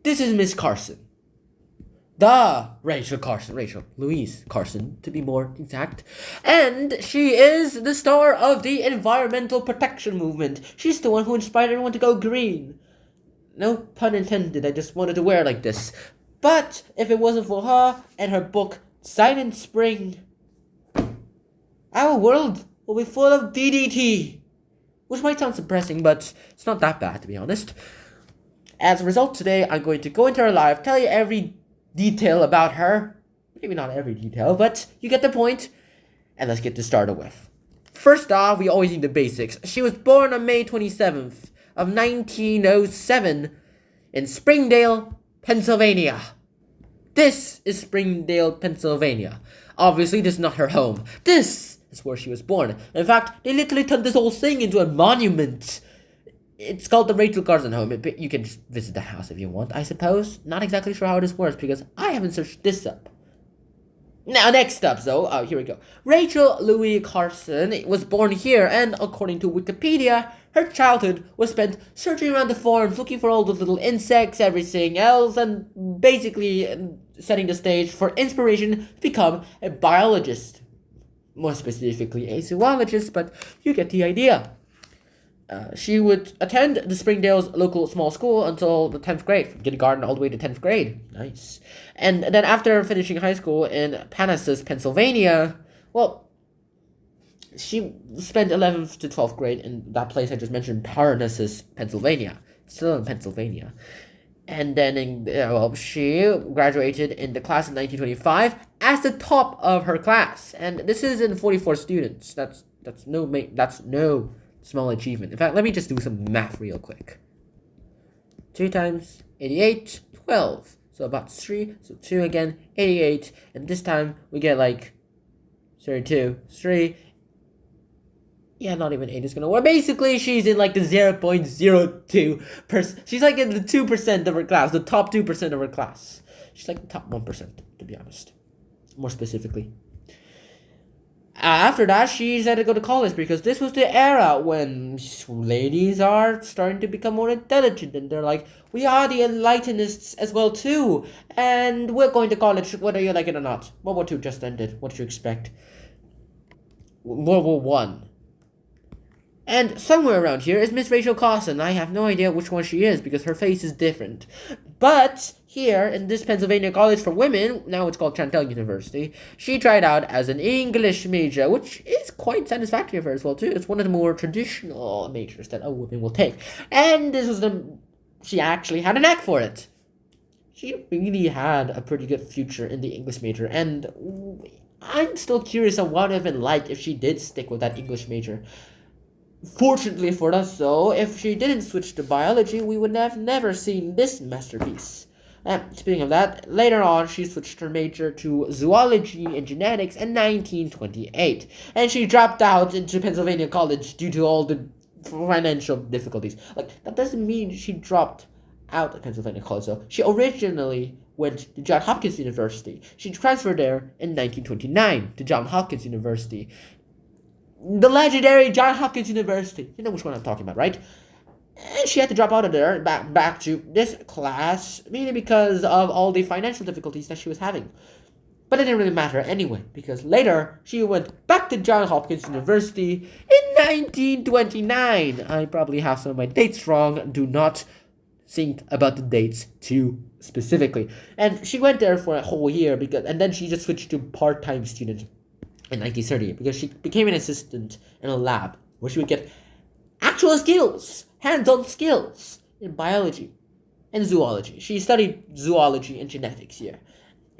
this is Miss Carson. The Rachel Louise Carson, to be more exact. And she is the star of the environmental protection movement. She's the one who inspired everyone to go green. No pun intended, I just wanted to wear like this. But if it wasn't for her and her book, Silent Spring, our world will be full of DDT. Which might sound suppressing, but it's not that bad, to be honest. As a result, today I'm going to go into her life, tell you every detail about her. Maybe not every detail, but you get the point. And let's get this started with. First off, we always need the basics. She was born on May 27th of 1907 in Springdale, Pennsylvania. This is Springdale, Pennsylvania. Obviously, this is not her home. This is where she was born. In fact, they literally turned this whole thing into a monument. It's called the Rachel Carson home. You can just visit the house if you want, I suppose. Not exactly sure how this works because I haven't searched this up. Now, next up, though, here we go. Rachel Louise Carson was born here, and according to Wikipedia, her childhood was spent searching around the farms, looking for all the little insects, everything else, and basically setting the stage for inspiration to become a biologist. More specifically, a zoologist, but you get the idea. She would attend the Springdale's local small school until the 10th grade, from kindergarten all the way to 10th grade. Nice. And then after finishing high school in Parnassus, Pennsylvania, well, she spent 11th to 12th grade in that place I just mentioned, Parnassus, Pennsylvania. Still in Pennsylvania. And then she graduated in the class in 1925 as the top of her class. And this is in 44 students. That's no small achievement. In fact, let me just do some math real quick. 2 times 88, 12. So about 3, so 2 again, 88. And this time we get like 32, 3. Yeah, not even 8 is gonna work. Basically, she's in like the 0.02%. She's like in the 2% of her class, the top 2% of her class. She's like the top 1%, to be honest. More specifically. After that, she decided to go to college because this was the era when ladies are starting to become more intelligent and they're like, we are the enlightenists as well too, and we're going to college whether you like it or not. World War II just ended. What did you expect? World War I. And somewhere around here is Miss Rachel Carson. I have no idea which one she is because her face is different. But here in this Pennsylvania College for Women, now it's called Chantal University, she tried out as an English major, which is quite satisfactory for her as well too. It's one of the more traditional majors that a woman will take. And she actually had a knack for it. She really had a pretty good future in the English major, and I'm still curious on what it would have been like if she did stick with that English major. Fortunately for us, though, if she didn't switch to biology, we would have never seen this masterpiece. Speaking of that, later on, she switched her major to zoology and genetics in 1928, and she dropped out into Pennsylvania College due to all the financial difficulties. Like, that doesn't mean she dropped out of Pennsylvania College, though. She originally went to Johns Hopkins University. She transferred there in 1929 to Johns Hopkins University. The legendary Johns Hopkins University. You know which one I'm talking about, right? And she had to drop out of there back to this class, mainly because of all the financial difficulties that she was having. But it didn't really matter anyway, because later she went back to Johns Hopkins University in 1929. I probably have some of my dates wrong. Do not think about the dates too specifically. And she went there for a whole year, and then she just switched to part-time student in 1930 because she became an assistant in a lab where she would get actual skills, hands-on skills in biology and zoology. She studied zoology and genetics here.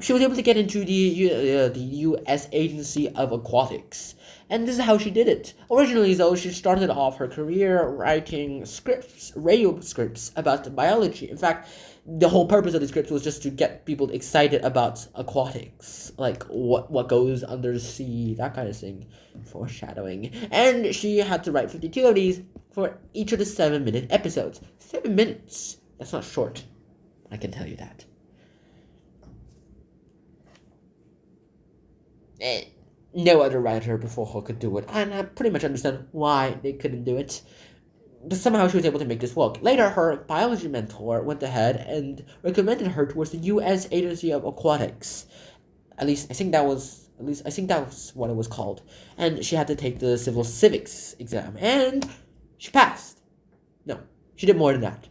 She was able to get into the U.S. Agency of Aquatics, and this is how she did it. Originally, though, she started off her career writing scripts, radio scripts about biology. In fact, the whole purpose of the scripts was just to get people excited about aquatics, like what goes under the sea, that kind of thing, foreshadowing. And she had to write 52 of these for each of the 7-minute episodes. 7 minutes. That's not short. I can tell you that. No other writer before her could do it, and I pretty much understand why they couldn't do it. but somehow she was able to make this work. Later, her biology mentor went ahead and recommended her towards the U.S. Agency of Aquatics. At least I think that was what it was called. And she had to take the civil civics exam, and she passed. No, she did more than that.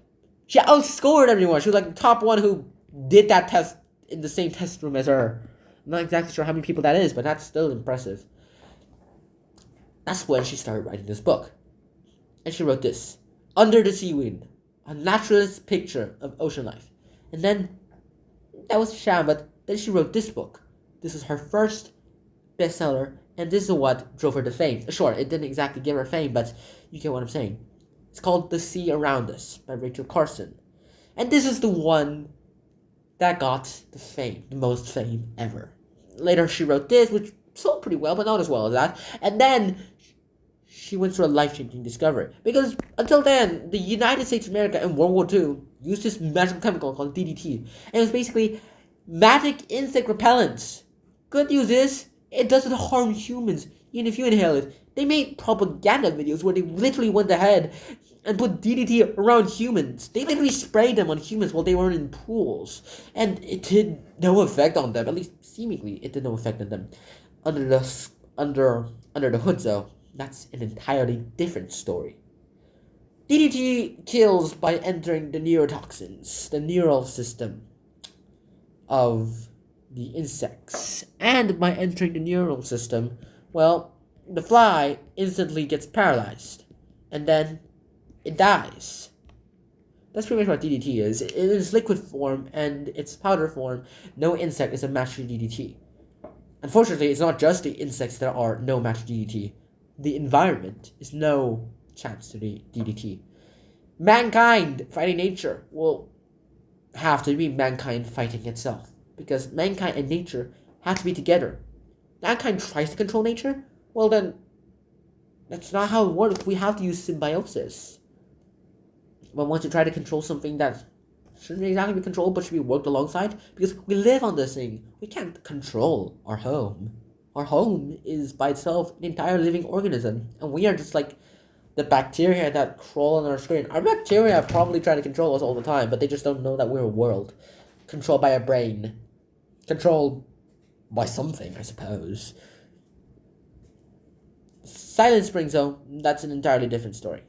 She outscored everyone. She was like the top one who did that test in the same test room as her. I'm not exactly sure how many people that is, but that's still impressive. That's when she started writing this book. And she wrote this: Under the Seaweed, a naturalist picture of ocean life. And then, that was a sham, but then she wrote this book. This was her first bestseller, and this is what drove her to fame. Sure, it didn't exactly give her fame, but you get what I'm saying. It's called The Sea Around Us by Rachel Carson. And this is the one that got the fame, the most fame ever. Later, she wrote this, which sold pretty well, but not as well as that. And then she went through a life-changing discovery. Because until then, the United States of America in World War II used this magical chemical called DDT. And it was basically magic insect repellent. Good news is, it doesn't harm humans, even if you inhale it. They made propaganda videos where they literally went ahead and put DDT around humans. They literally sprayed them on humans while they were in pools. And it did no effect on them. At least, seemingly, it did no effect on them. Under the hood, though, that's an entirely different story. DDT kills by entering the neurotoxins, the neural system of the insects. And by entering the neural system, well, the fly instantly gets paralyzed. And then it dies. That's pretty much what DDT is. In its liquid form and its powder form, no insect is a match to DDT. Unfortunately, it's not just the insects that are no match to DDT. The environment is no chance to the DDT. Mankind fighting nature will have to be mankind fighting itself, because mankind and nature have to be together. Mankind tries to control nature, well then, that's not how it works. We have to use symbiosis. But once you try to control something that shouldn't exactly be controlled but should be worked alongside, because we live on this thing, we can't control our home. Our home is by itself an entire living organism, and we are just like the bacteria that crawl on our screen. Our bacteria probably try to control us all the time, but they just don't know that we're a world controlled by a brain, controlled by something, I suppose. Silent Spring, though, that's an entirely different story.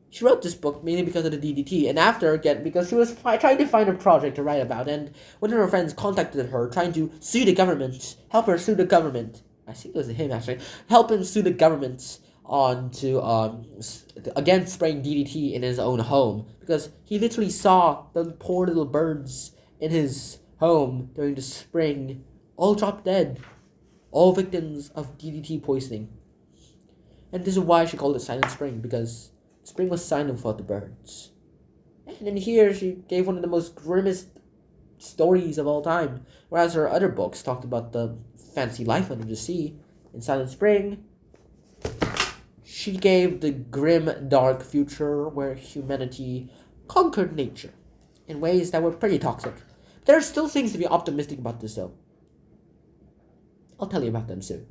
She wrote this book mainly because of the DDT, and after, again, because she was trying to find a project to write about, and one of her friends contacted her, trying to sue the government, help her sue the government. I think it was him, actually. Help him sue the government on to, against spraying DDT in his own home, because he literally saw the poor little birds in his home during the spring, all dropped dead, all victims of DDT poisoning. And this is why she called it Silent Spring, because spring was silent without the birds. And in here, she gave one of the most grimmest stories of all time, whereas her other books talked about the fancy life under the sea. In Silent Spring, she gave the grim, dark future where humanity conquered nature in ways that were pretty toxic. There are still things to be optimistic about this, though. I'll tell you about them soon.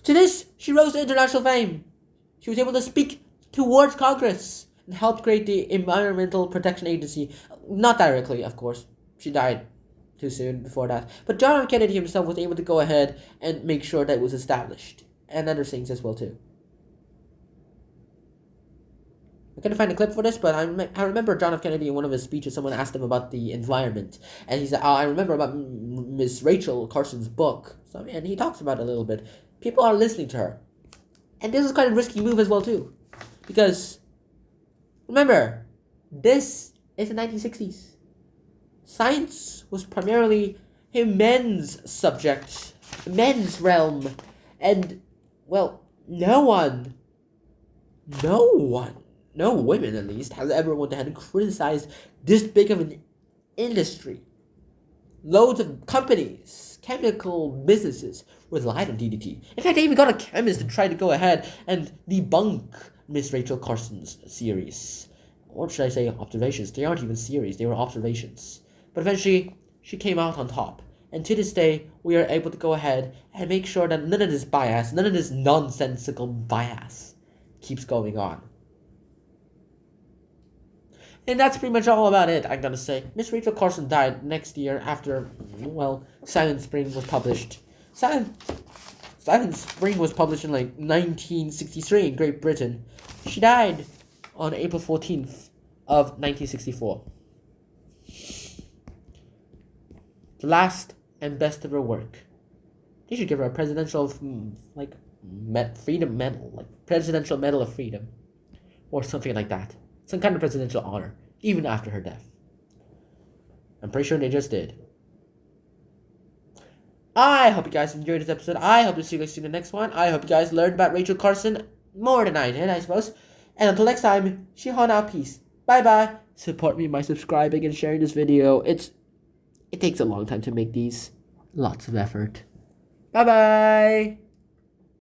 To this, she rose to international fame. She was able to speak towards Congress and help create the Environmental Protection Agency. Not directly, of course. She died too soon before that. But John F. Kennedy himself was able to go ahead and make sure that it was established. And other things as well, too. I couldn't find a clip for this, but I remember John F. Kennedy in one of his speeches, someone asked him about the environment. And he said, I remember about Miss Rachel Carson's book. So, and he talks about it a little bit. People are listening to her. And this is kind of a risky move as well, too. Because, remember, this is the 1960s. Science was primarily a men's subject, a men's realm. And, well, no women at least, has ever went ahead and criticized this big of an industry. Loads of companies, chemical businesses relied on DDT. In fact, they even got a chemist to try to go ahead and debunk Miss Rachel Carson's theories. Or should I say observations? They aren't even theories, they were observations. But eventually, she came out on top. And to this day, we are able to go ahead and make sure that none of this bias, none of this nonsensical bias keeps going on. And that's pretty much all about it, I'm gonna say. Miss Rachel Carson died next year after, well, Silent Spring was published. Silent Spring was published in like 1963 in Great Britain. She died on April 14th of 1964. The last and best of her work. They should give her a presidential, freedom medal, like Presidential Medal of Freedom, or something like that. Some kind of presidential honor, even after her death. I'm pretty sure they just did. I hope you guys enjoyed this episode. I hope to see you guys in the next one. I hope you guys learned about Rachel Carson more than I did, I suppose. And until next time, Shihon out, peace. Bye-bye. Support me by subscribing and sharing this video. It takes a long time to make these. Lots of effort. Bye-bye.